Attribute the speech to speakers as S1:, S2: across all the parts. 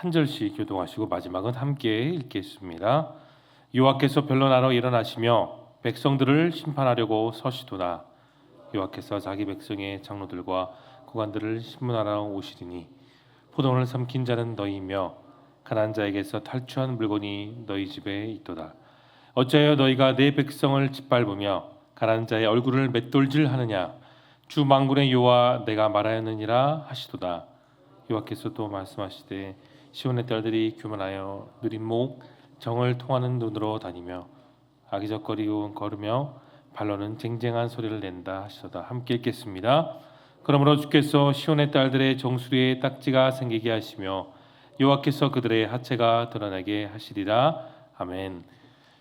S1: 한 절씩 교독하시고 마지막은 함께 읽겠습니다. 여호와께서 변론하러 일어나시며 백성들을 심판하려고 서시도다. 여호와께서 자기 백성의 장로들과 고관들을 심문하러 오시리니 포도원을 삼킨 자는 너희이며 가난한 자에게서 탈취한 물건이 너희 집에 있도다. 어찌하여 너희가 내 백성을 짓밟으며 가난한 자의 얼굴을 맷돌질하느냐? 주 만군의 여호와 내가 말하였느니라 하시도다. 여호와께서 또 말씀하시되 시온의 딸들이 교만하여 느린 목 정을 통하는 눈으로 다니며 아기적거리고 걸으며 발로는 쟁쟁한 소리를 낸다 하시도다. 함께 읽겠습니다. 그러므로 주께서 시온의 딸들의 정수리에 딱지가 생기게 하시며 여호와께서 그들의 하체가 드러나게 하시리라. 아멘.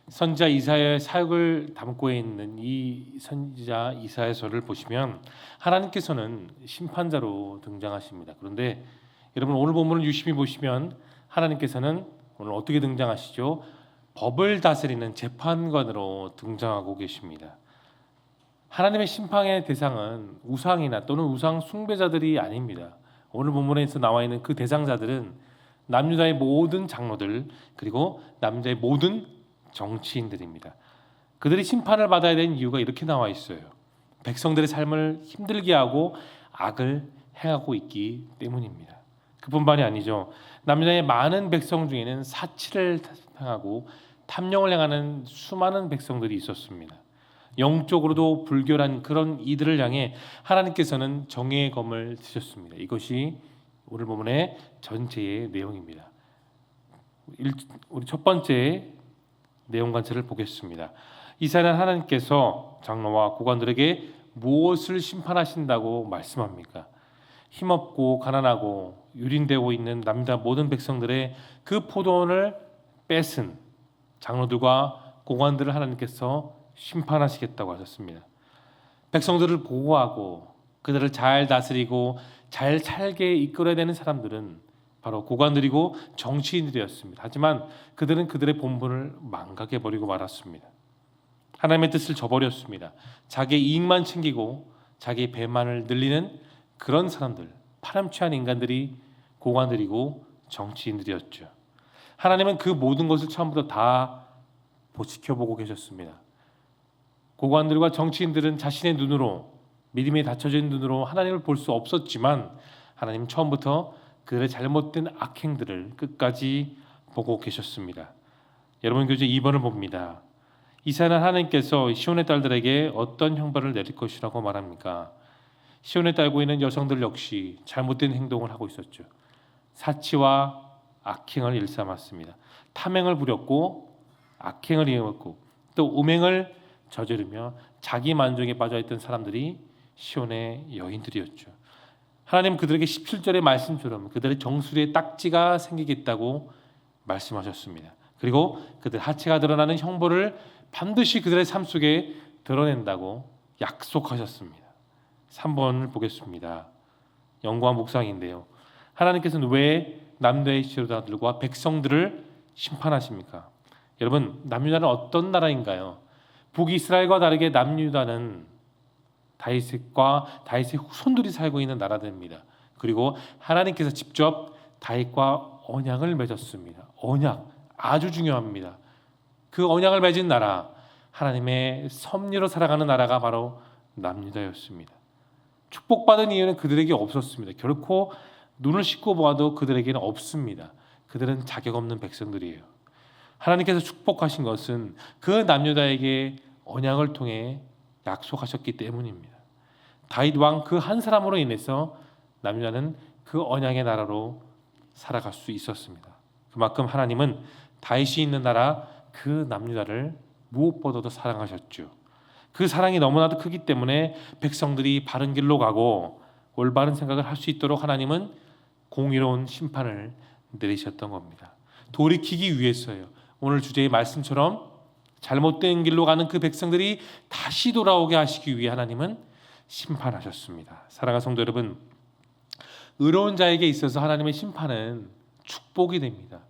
S1: 선지자 이사야의 사역을 담고 있는 이 선지자 이사야서를 보시면 하나님께서는 심판자로 등장하십니다. 그런데 여러분 오늘 본문을 유심히 보시면 하나님께서는 오늘 어떻게 등장하시죠? 법을 다스리는 재판관으로 등장하고 계십니다. 하나님의 심판의 대상은 우상이나 또는 우상 숭배자들이 아닙니다. 오늘 본문에서 나와 있는 그 대상자들은 남유다의 모든 장로들 그리고 남자의 모든 정치인들입니다. 그들이 심판을 받아야 되는 이유가 이렇게 나와 있어요. 백성들의 삶을 힘들게 하고 악을 행하고 있기 때문입니다. 그뿐만이 아니죠. 남유다의 많은 백성 중에는 사치를 행하고 탐령을 행하는 수많은 백성들이 있었습니다. 영적으로도 불결한 그런 이들을 향해 하나님께서는 정의의 검을 드셨습니다. 이것이 오늘 본문의 전체의 내용입니다. 우리 첫 번째 내용 관찰을 보겠습니다. 이사야는 하나님께서 장로와 고관들에게 무엇을 심판하신다고 말씀합니까? 힘없고 가난하고 유린되고 있는 남유다 모든 백성들의 그 포도원을 뺏은 장로들과 고관들을 하나님께서 심판하시겠다고 하셨습니다. 백성들을 보호하고 그들을 잘 다스리고 잘 살게 이끌어야 되는 사람들은 바로 고관들이고 정치인들이었습니다. 하지만 그들은 그들의 본분을 망각해버리고 말았습니다. 하나님의 뜻을 저버렸습니다. 자기의 이익만 챙기고 자기의 배만을 늘리는 그런 사람들, 파렴치한 인간들이 고관들이고 정치인들이었죠. 하나님은 그 모든 것을 처음부터 다 지켜보고 계셨습니다. 고관들과 정치인들은 자신의 눈으로 믿음에 닫혀진 눈으로 하나님을 볼 수 없었지만 하나님은 처음부터 그들의 잘못된 악행들을 끝까지 보고 계셨습니다. 여러분 교재 2번을 봅니다. 이사야는 하나님께서 시온의 딸들에게 어떤 형벌을 내릴 것이라고 말합니까? 시온에 딸고 있는 여성들 역시 잘못된 행동을 하고 있었죠. 사치와 악행을 일삼았습니다. 탐행을 부렸고 악행을 이어왔고 또 음행을 저지르며 자기 만족에 빠져있던 사람들이 시온의 여인들이었죠. 하나님 그들에게 17절의 말씀처럼 그들의 정수리에 딱지가 생기겠다고 말씀하셨습니다. 그리고 그들 하체가 드러나는 형벌을 반드시 그들의 삶 속에 드러낸다고 약속하셨습니다. 3번을 보겠습니다. 연구와 묵상인데요. 하나님께서는 왜 남유다의 지도자들과 백성들을 심판하십니까? 여러분 남유다는 어떤 나라인가요? 북이스라엘과 다르게 남유다는 다윗의 후손들이 살고 있는 나라들입니다. 그리고 하나님께서 직접 다윗과 언약을 맺었습니다. 언약 아주 중요합니다. 그 언약을 맺은 나라, 하나님의 섭리로 살아가는 나라가 바로 남유다였습니다. 축복받은 이유는 그들에게 없었습니다. 결코 눈을 씻고 보아도 그들에게는 없습니다. 그들은 자격 없는 백성들이에요. 하나님께서 축복하신 것은 그 남유다에게 언약을 통해 약속하셨기 때문입니다. 다윗 왕 그 한 사람으로 인해서 남유다는 그 언약의 나라로 살아갈 수 있었습니다. 그만큼 하나님은 다윗이 있는 나라 그 남유다를 무엇보다도 사랑하셨죠. 그 사랑이 너무나도 크기 때문에 백성들이 바른 길로 가고 올바른 생각을 할 수 있도록 하나님은 공의로운 심판을 내리셨던 겁니다. 돌이키기 위해서요. 오늘 주제의 말씀처럼 잘못된 길로 가는 그 백성들이 다시 돌아오게 하시기 위해 하나님은 심판하셨습니다. 사랑하는 성도 여러분, 의로운 자에게 있어서 하나님의 심판은 축복이 됩니다.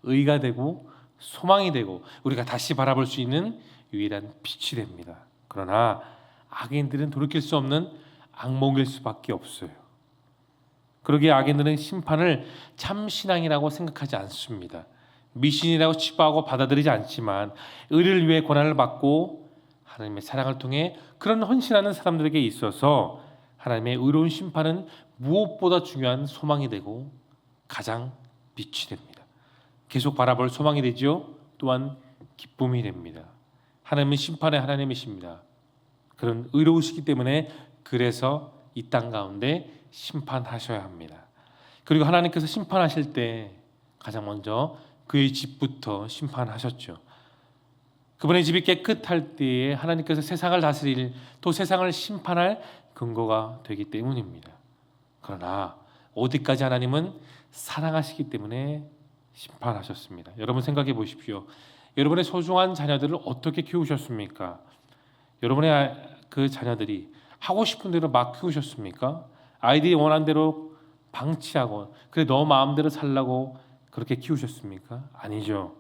S1: 의가 되고 소망이 되고 우리가 다시 바라볼 수 있는 유일한 빛이 됩니다. 그러나 악인들은 돌이킬 수 없는 악몽일 수밖에 없어요. 그러기에 악인들은 심판을 참 신앙이라고 생각하지 않습니다. 미신이라고 치부하고 받아들이지 않지만 의를 위해 고난을 받고 하나님의 사랑을 통해 그런 헌신하는 사람들에게 있어서 하나님의 의로운 심판은 무엇보다 중요한 소망이 되고 가장 빛이 됩니다. 계속 바라볼 소망이 되죠. 또한 기쁨이 됩니다. 하나님은 심판의 하나님이십니다. 그런 의로우시기 때문에 그래서 이 땅 가운데 심판하셔야 합니다. 그리고 하나님께서 심판하실 때 가장 먼저 그의 집부터 심판하셨죠. 그분의 집이 깨끗할 때에 하나님께서 세상을 다스릴 또 세상을 심판할 근거가 되기 때문입니다. 그러나 어디까지 하나님은 사랑하시기 때문에 심판하셨습니다. 여러분 생각해 보십시오. 여러분의 소중한 자녀들을 어떻게 키우셨습니까? 여러분의 그 자녀들이 하고 싶은 대로 막 키우셨습니까? 아이들이 원하는 대로 방치하고 그래 너 마음대로 살라고 그렇게 키우셨습니까? 아니죠.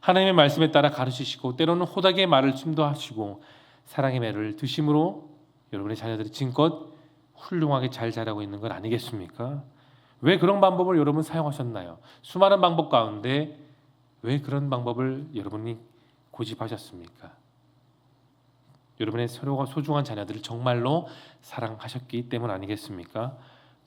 S1: 하나님의 말씀에 따라 가르치시고 때로는 호닥의 말을 침도하시고 사랑의 매를 드심으로 여러분의 자녀들이 지금껏 훌륭하게 잘 자라고 있는 건 아니겠습니까? 왜 그런 방법을 여러분 사용하셨나요? 수많은 방법 가운데 왜 그런 방법을 여러분이 고집하셨습니까? 여러분의 서로가 소중한 자녀들을 정말로 사랑하셨기 때문 아니겠습니까?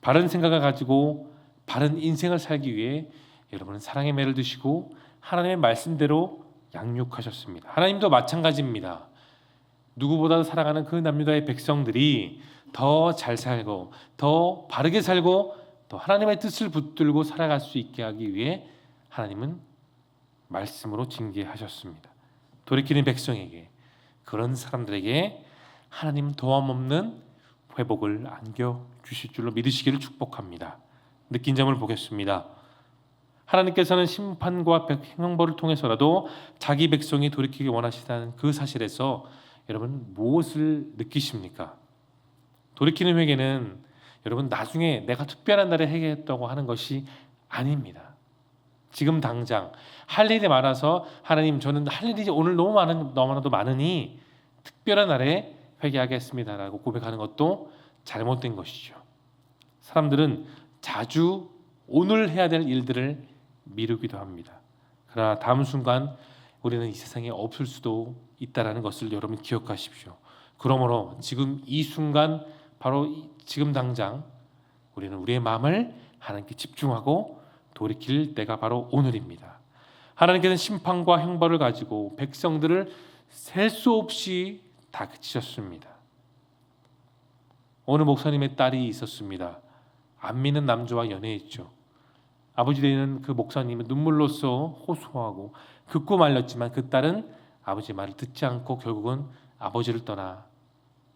S1: 바른 생각을 가지고 바른 인생을 살기 위해 여러분은 사랑의 매를 드시고 하나님의 말씀대로 양육하셨습니다. 하나님도 마찬가지입니다. 누구보다도 사랑하는 그 남유다의 백성들이 더 잘 살고 더 바르게 살고 더 하나님의 뜻을 붙들고 살아갈 수 있게 하기 위해 하나님은 말씀으로 징계하셨습니다. 돌이키는 백성에게 그런 사람들에게 하나님 도움 없는 회복을 안겨주실 줄로 믿으시기를 축복합니다. 느낀 점을 보겠습니다. 하나님께서는 심판과 형벌을 통해서라도 자기 백성이 돌이키기 원하시다는 그 사실에서 여러분 무엇을 느끼십니까? 돌이키는 회개는 여러분 나중에 내가 특별한 날에 회개했다고 하는 것이 아닙니다. 지금 당장 할 일이 많아서 하나님 저는 할 일이 오늘 너무나도 많으니 특별한 날에 회개하겠습니다라고 고백하는 것도 잘못된 것이죠. 사람들은 자주 오늘 해야 될 일들을 미루기도 합니다. 그러나 다음 순간 우리는 이 세상에 없을 수도 있다는 것을 여러분 기억하십시오. 그러므로 지금 이 순간 바로 지금 당장 우리는 우리의 마음을 하나님께 집중하고 돌이킬 때가 바로 오늘입니다. 하나님께서는 심판과 형벌을 가지고 백성들을 셀 수 없이 다그치셨습니다. 어느 목사님의 딸이 있었습니다. 안 믿는 남자와 연애했죠. 아버지 되는 그 목사님은 눈물로써 호소하고 듣고 말렸지만 그 딸은 아버지 말을 듣지 않고 결국은 아버지를 떠나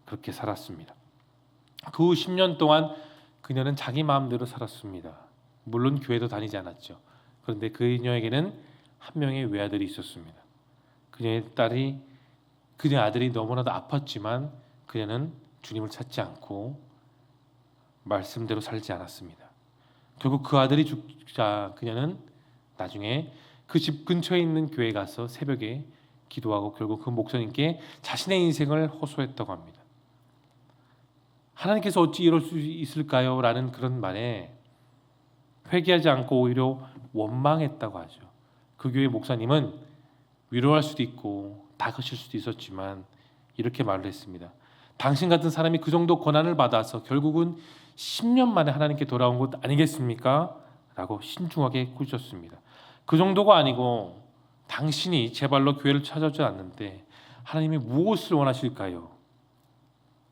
S1: 그렇게 살았습니다. 그 후 10년 동안 그녀는 자기 마음대로 살았습니다. 물론 교회도 다니지 않았죠. 그런데 그녀에게는 한 명의 외아들이 있었습니다. 그녀의 아들이 너무나도 아팠지만 그녀는 주님을 찾지 않고 말씀대로 살지 않았습니다. 결국 그 아들이 죽자 그녀는 나중에 그 집 근처에 있는 교회에 가서 새벽에 기도하고 결국 그 목사님께 자신의 인생을 호소했다고 합니다. 하나님께서 어찌 이럴 수 있을까요? 라는 그런 말에 회개하지 않고 오히려 원망했다고 하죠. 그 교회 목사님은 위로할 수도 있고 다그칠 수도 있었지만 이렇게 말을 했습니다. 당신 같은 사람이 그 정도 고난을 받아서 결국은 10년 만에 하나님께 돌아온 것 아니겠습니까? 라고 신중하게 꾸짖었습니다. 그 정도가 아니고 당신이 제 발로 교회를 찾아오지 않는데 하나님이 무엇을 원하실까요?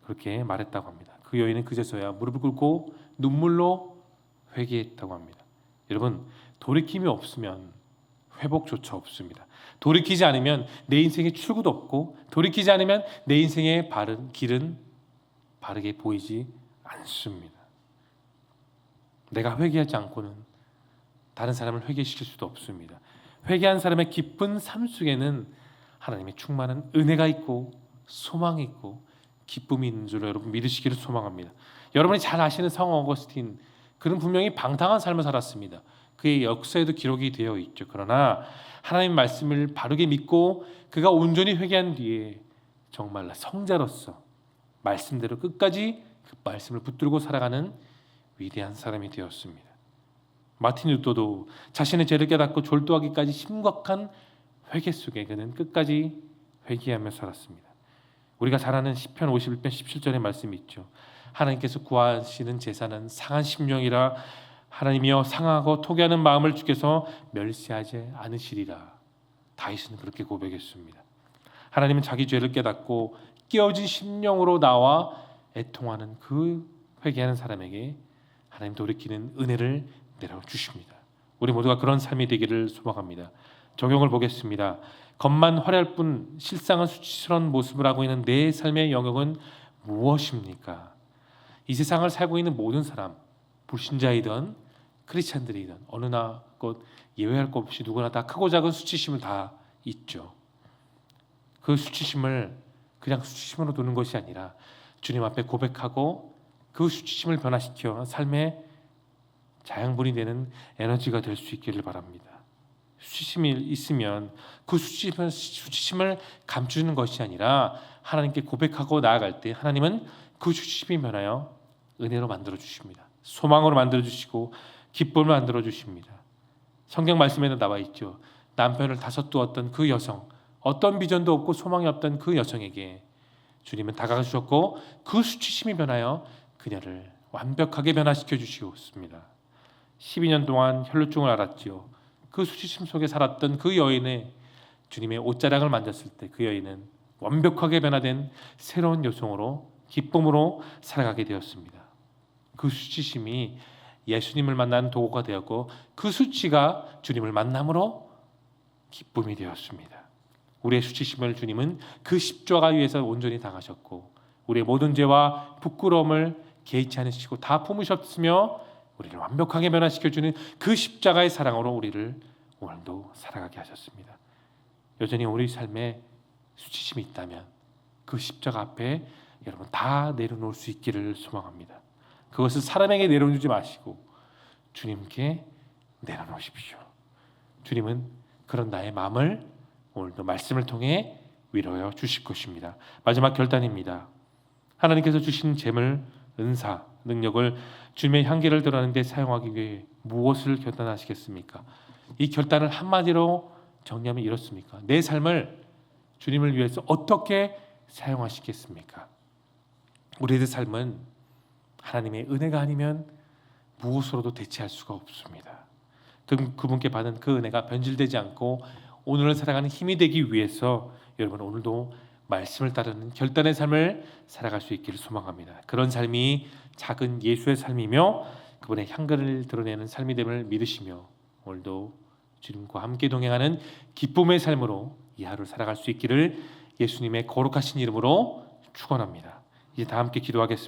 S1: 그렇게 말했다고 합니다. 그 여인은 그제서야 무릎을 꿇고 눈물로 회개했다고 합니다. 여러분 돌이킴이 없으면 회복조차 없습니다. 돌이키지 않으면 내 인생의 출구도 없고 돌이키지 않으면 내 인생의 바른 길은 바르게 보이지 않습니다. 내가 회개하지 않고는 다른 사람을 회개시킬 수도 없습니다. 회개한 사람의 깊은 삶 속에는 하나님의 충만한 은혜가 있고 소망이 있고 기쁨이 있는 줄 여러분 믿으시기를 소망합니다. 여러분이 잘 아시는 성 어거스틴 그는 분명히 방탕한 삶을 살았습니다. 그의 역사에도 기록이 되어 있죠. 그러나 하나님 말씀을 바르게 믿고 그가 온전히 회개한 뒤에 정말 성자로서 말씀대로 끝까지 그 말씀을 붙들고 살아가는 위대한 사람이 되었습니다. 마틴 루터도 자신의 죄를 깨닫고 졸도하기까지 심각한 회개 속에 그는 끝까지 회개하며 살았습니다. 우리가 잘 아는 시편 51편 17절의 말씀이 있죠. 하나님께서 구하시는 제사는 상한 심령이라 하나님이여 상하고 토기하는 마음을 주께서 멸시하지 않으시리라. 다윗은 그렇게 고백했습니다. 하나님은 자기 죄를 깨닫고 깨어진 심령으로 나와 애통하는 그 회개하는 사람에게 하나님 돌이키는 은혜를 내려주십니다. 우리 모두가 그런 삶이 되기를 소망합니다. 적용을 보겠습니다. 겉만 화려할 뿐 실상은 수치스러운 모습을 하고 있는 내 삶의 영역은 무엇입니까? 이 세상을 살고 있는 모든 사람, 불신자이든 크리스찬들이든 어느 것 예외할 것 없이 누구나 다 크고 작은 수치심은 다 있죠. 그 수치심을 그냥 수치심으로 두는 것이 아니라 주님 앞에 고백하고 그 수치심을 변화시켜 삶의 자양분이 되는 에너지가 될 수 있기를 바랍니다. 수치심이 있으면 그 수치심을 감추는 것이 아니라 하나님께 고백하고 나아갈 때 하나님은 그 수치심이 변하여 은혜로 만들어 주십니다. 소망으로 만들어 주시고 기쁨을 만들어 주십니다. 성경 말씀에도 나와 있죠. 남편을 다섯 두었던 그 여성, 어떤 비전도 없고 소망이 없던 그 여성에게 주님은 다가가셨고 그 수치심이 변하여 그녀를 완벽하게 변화시켜 주시었습니다. 12년 동안 혈루증을 앓았지요. 그 수치심 속에 살았던 그 여인의 주님의 옷자락을 만졌을 때 그 여인은 완벽하게 변화된 새로운 여성으로 기쁨으로 살아가게 되었습니다. 그 수치심이 예수님을 만난 도구가 되었고 그 수치가 주님을 만남으로 기쁨이 되었습니다. 우리의 수치심을 주님은 그 십자가 위에서 온전히 당하셨고 우리의 모든 죄와 부끄러움을 개의치 않으시고 다 품으셨으며 우리를 완벽하게 변화시켜주는 그 십자가의 사랑으로 우리를 오늘도 살아가게 하셨습니다. 여전히 우리 삶에 수치심이 있다면 그 십자가 앞에 여러분 다 내려놓을 수 있기를 소망합니다. 그것을 사람에게 내려놓지 마시고 주님께 내려놓으십시오. 주님은 그런 나의 마음을 오늘도 말씀을 통해 위로해 주실 것입니다. 마지막 결단입니다. 하나님께서 주신 재물, 은사, 능력을 주님의 향기를 드러내는 데 사용하기 위해 무엇을 결단하시겠습니까? 이 결단을 한마디로 정리하면 이렇습니까? 내 삶을 주님을 위해서 어떻게 사용하시겠습니까? 우리의 삶은 하나님의 은혜가 아니면 무엇으로도 대체할 수가 없습니다. 그분께 받은 그 은혜가 변질되지 않고 오늘을 살아가는 힘이 되기 위해서 여러분 오늘도 말씀을 따르는 결단의 삶을 살아갈 수 있기를 소망합니다. 그런 삶이 작은 예수의 삶이며 그분의 향기를 드러내는 삶이 됨을 믿으시며 오늘도 주님과 함께 동행하는 기쁨의 삶으로 이 하루를 살아갈 수 있기를 예수님의 거룩하신 이름으로 축원합니다. 이제 다 함께 기도하겠습니다.